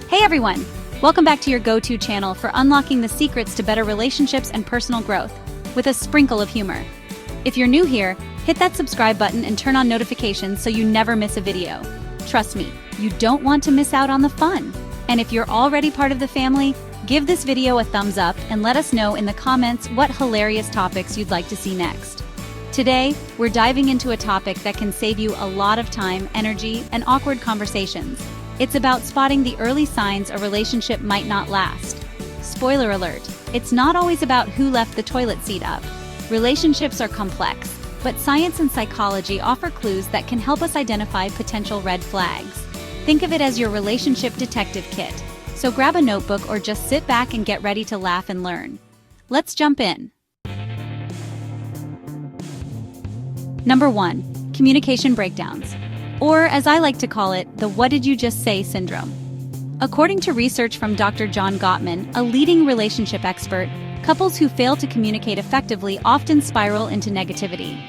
Hey everyone! Welcome back to your go-to channel for unlocking the secrets to better relationships and personal growth, with a sprinkle of humor. If you're new here, hit that subscribe button and turn on notifications so you never miss a video. Trust me, you don't want to miss out on the fun. And if you're already part of the family, give this video a thumbs up and let us know in the comments what hilarious topics you'd like to see next. Today, we're diving into a topic that can save you a lot of time, energy, and awkward conversations. It's about spotting the early signs a relationship might not last. Spoiler alert, it's not always about who left the toilet seat up. Relationships are complex, but science and psychology offer clues that can help us identify potential red flags. Think of it as your relationship detective kit. So grab a notebook or just sit back and get ready to laugh and learn. Let's jump in. Number 1. Communication breakdowns. Or, as I like to call it, the "what did you just say" syndrome. According to research from Dr. John Gottman, a leading relationship expert, couples who fail to communicate effectively often spiral into negativity.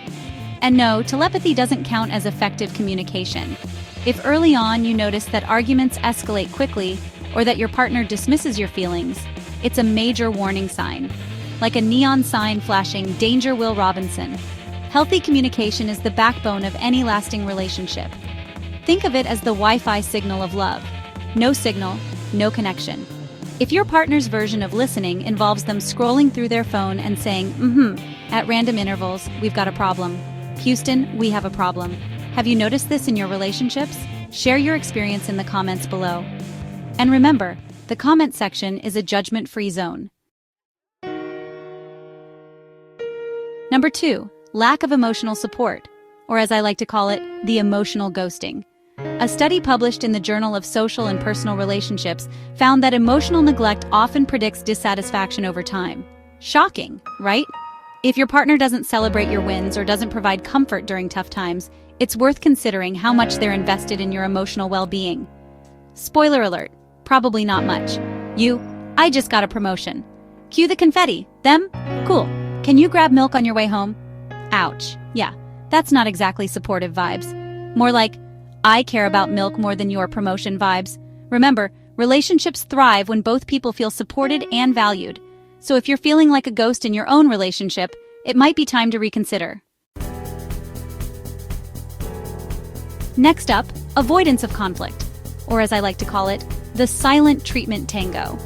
And no, telepathy doesn't count as effective communication. If early on you notice that arguments escalate quickly, or that your partner dismisses your feelings, it's a major warning sign. Like a neon sign flashing, "Danger, Will Robinson." Healthy communication is the backbone of any lasting relationship. Think of it as the Wi-Fi signal of love. No signal, no connection. If your partner's version of listening involves them scrolling through their phone and saying, at random intervals, "We've got a problem. Houston, we have a problem." Have you noticed this in your relationships? Share your experience in the comments below. And remember, the comment section is a judgment-free zone. Number 2. Lack of emotional support, or as I like to call it, the emotional ghosting. A study published in the Journal of Social and Personal Relationships found that emotional neglect often predicts dissatisfaction over time. Shocking, right? If your partner doesn't celebrate your wins or doesn't provide comfort during tough times, it's worth considering how much they're invested in your emotional well-being. Spoiler alert, probably not much. I just got a promotion. Cue the confetti. Them? Cool. Can you grab milk on your way home? Ouch. Yeah, that's not exactly supportive vibes. More like, "I care about milk more than your promotion" vibes. Remember, relationships thrive when both people feel supported and valued. So if you're feeling like a ghost in your own relationship, it might be time to reconsider. Next up, avoidance of conflict, or as I like to call it, the silent treatment tango.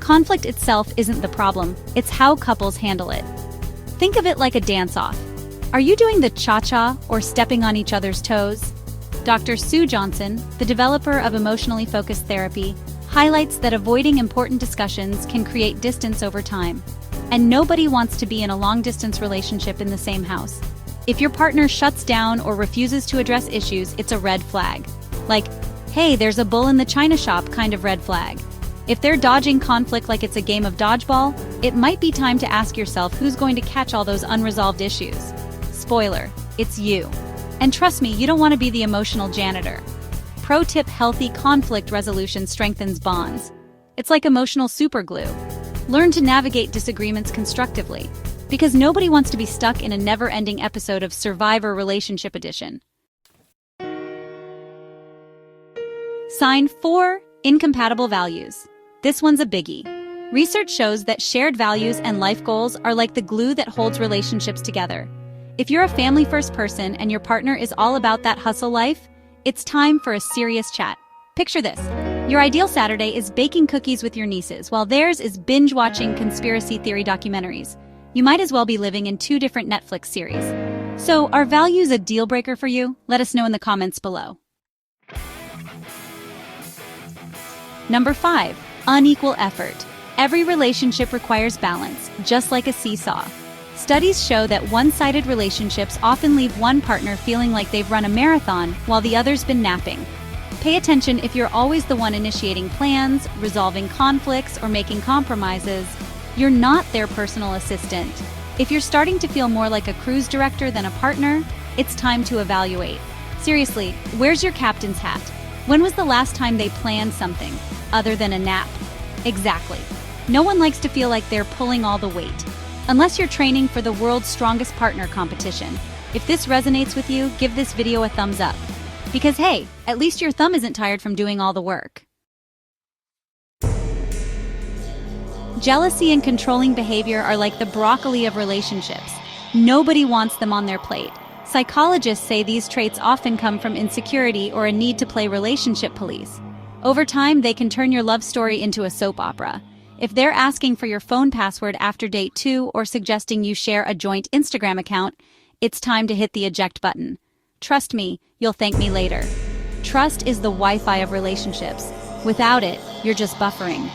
Conflict itself isn't the problem, it's how couples handle it. Think of it like a dance-off. Are you doing the cha-cha or stepping on each other's toes? Dr. Sue Johnson, the developer of emotionally focused therapy, highlights that avoiding important discussions can create distance over time. And nobody wants to be in a long-distance relationship in the same house. If your partner shuts down or refuses to address issues, it's a red flag. Like, "Hey, there's a bull in the china shop" kind of red flag. If they're dodging conflict like it's a game of dodgeball, it might be time to ask yourself who's going to catch all those unresolved issues. Spoiler, it's you. And trust me, you don't want to be the emotional janitor. Pro tip: healthy conflict resolution strengthens bonds. It's like emotional superglue. Learn to navigate disagreements constructively, because nobody wants to be stuck in a never-ending episode of Survivor Relationship Edition. Sign 4. Incompatible values. This one's a biggie. Research shows that shared values and life goals are like the glue that holds relationships together. If you're a family-first person and your partner is all about that hustle life, it's time for a serious chat. Picture this. Your ideal Saturday is baking cookies with your nieces, while theirs is binge-watching conspiracy theory documentaries. You might as well be living in 2 different Netflix series. So, are values a deal-breaker for you? Let us know in the comments below. Number 5. Unequal effort. Every relationship requires balance, just like a seesaw. Studies show that one-sided relationships often leave one partner feeling like they've run a marathon while the other's been napping. Pay attention if you're always the one initiating plans, resolving conflicts, or making compromises. You're not their personal assistant. If you're starting to feel more like a cruise director than a partner, it's time to evaluate. Seriously, where's your captain's hat? When was the last time they planned something, other than a nap? Exactly. No one likes to feel like they're pulling all the weight. Unless you're training for the world's strongest partner competition. If this resonates with you, give this video a thumbs up. Because hey, at least your thumb isn't tired from doing all the work. Jealousy and controlling behavior are like the broccoli of relationships. Nobody wants them on their plate. Psychologists say these traits often come from insecurity or a need to play relationship police. Over time, they can turn your love story into a soap opera. If they're asking for your phone password after date 2 or suggesting you share a joint Instagram account, it's time to hit the eject button. Trust me, you'll thank me later. Trust is the Wi-Fi of relationships. Without it, you're just buffering.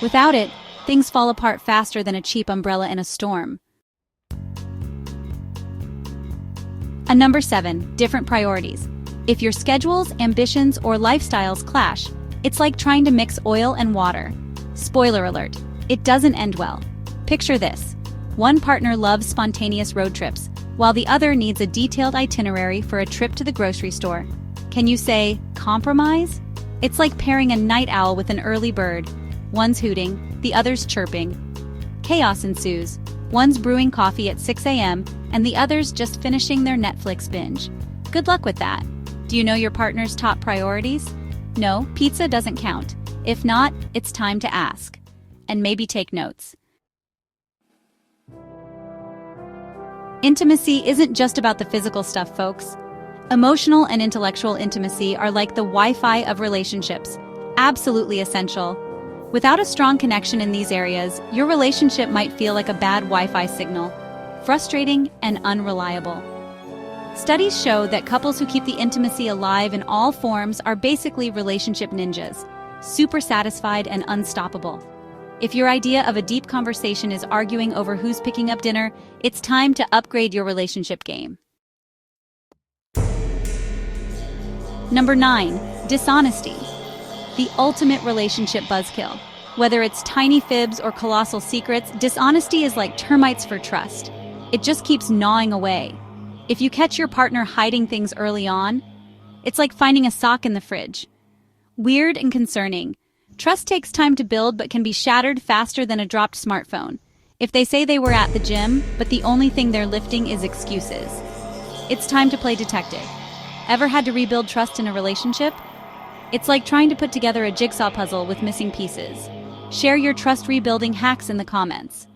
Without it, things fall apart faster than a cheap umbrella in a storm. And number 7, different priorities. If your schedules, ambitions, or lifestyles clash, it's like trying to mix oil and water. Spoiler alert, it doesn't end well. Picture this. One partner loves spontaneous road trips, while the other needs a detailed itinerary for a trip to the grocery store. Can you say, compromise? It's like pairing a night owl with an early bird. One's hooting, the other's chirping. Chaos ensues. One's brewing coffee at 6 a.m., and the other's just finishing their Netflix binge. Good luck with that. Do you know your partner's top priorities? No, pizza doesn't count. If not, it's time to ask. And maybe take notes. Intimacy isn't just about the physical stuff, folks. Emotional and intellectual intimacy are like the Wi-Fi of relationships, absolutely essential. Without a strong connection in these areas, your relationship might feel like a bad Wi-Fi signal, frustrating and unreliable. Studies show that couples who keep the intimacy alive in all forms are basically relationship ninjas, super satisfied and unstoppable. If your idea of a deep conversation is arguing over who's picking up dinner, it's time to upgrade your relationship game. Number 9, dishonesty. The ultimate relationship buzzkill. Whether it's tiny fibs or colossal secrets, dishonesty is like termites for trust. It just keeps gnawing away. If you catch your partner hiding things early on, it's like finding a sock in the fridge. Weird and concerning. Trust takes time to build but can be shattered faster than a dropped smartphone. If they say they were at the gym, but the only thing they're lifting is excuses. It's time to play detective. Ever had to rebuild trust in a relationship? It's like trying to put together a jigsaw puzzle with missing pieces. Share your trust rebuilding hacks in the comments.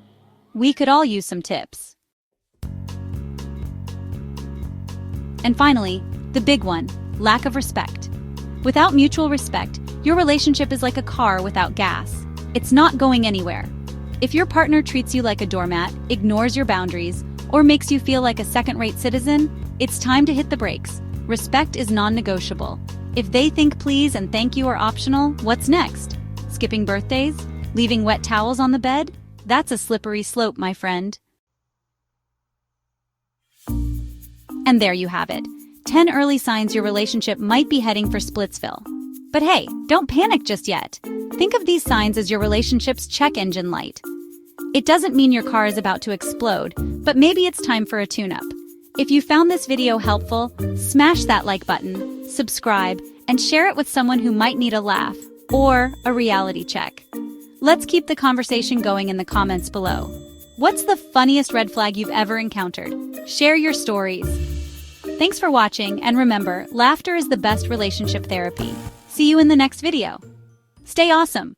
We could all use some tips. And finally, the big one, lack of respect. Without mutual respect, your relationship is like a car without gas. It's not going anywhere. If your partner treats you like a doormat, ignores your boundaries, or makes you feel like a second-rate citizen, it's time to hit the brakes. Respect is non-negotiable. If they think please and thank you are optional, what's next? Skipping birthdays? Leaving wet towels on the bed? That's a slippery slope, my friend. And there you have it. 10 early signs your relationship might be heading for Splitsville. But hey, don't panic just yet. Think of these signs as your relationship's check engine light. It doesn't mean your car is about to explode, but maybe it's time for a tune-up. If you found this video helpful, smash that like button, subscribe, and share it with someone who might need a laugh or a reality check. Let's keep the conversation going in the comments below. What's the funniest red flag you've ever encountered? Share your stories. Thanks for watching, and remember, laughter is the best relationship therapy. See you in the next video. Stay awesome.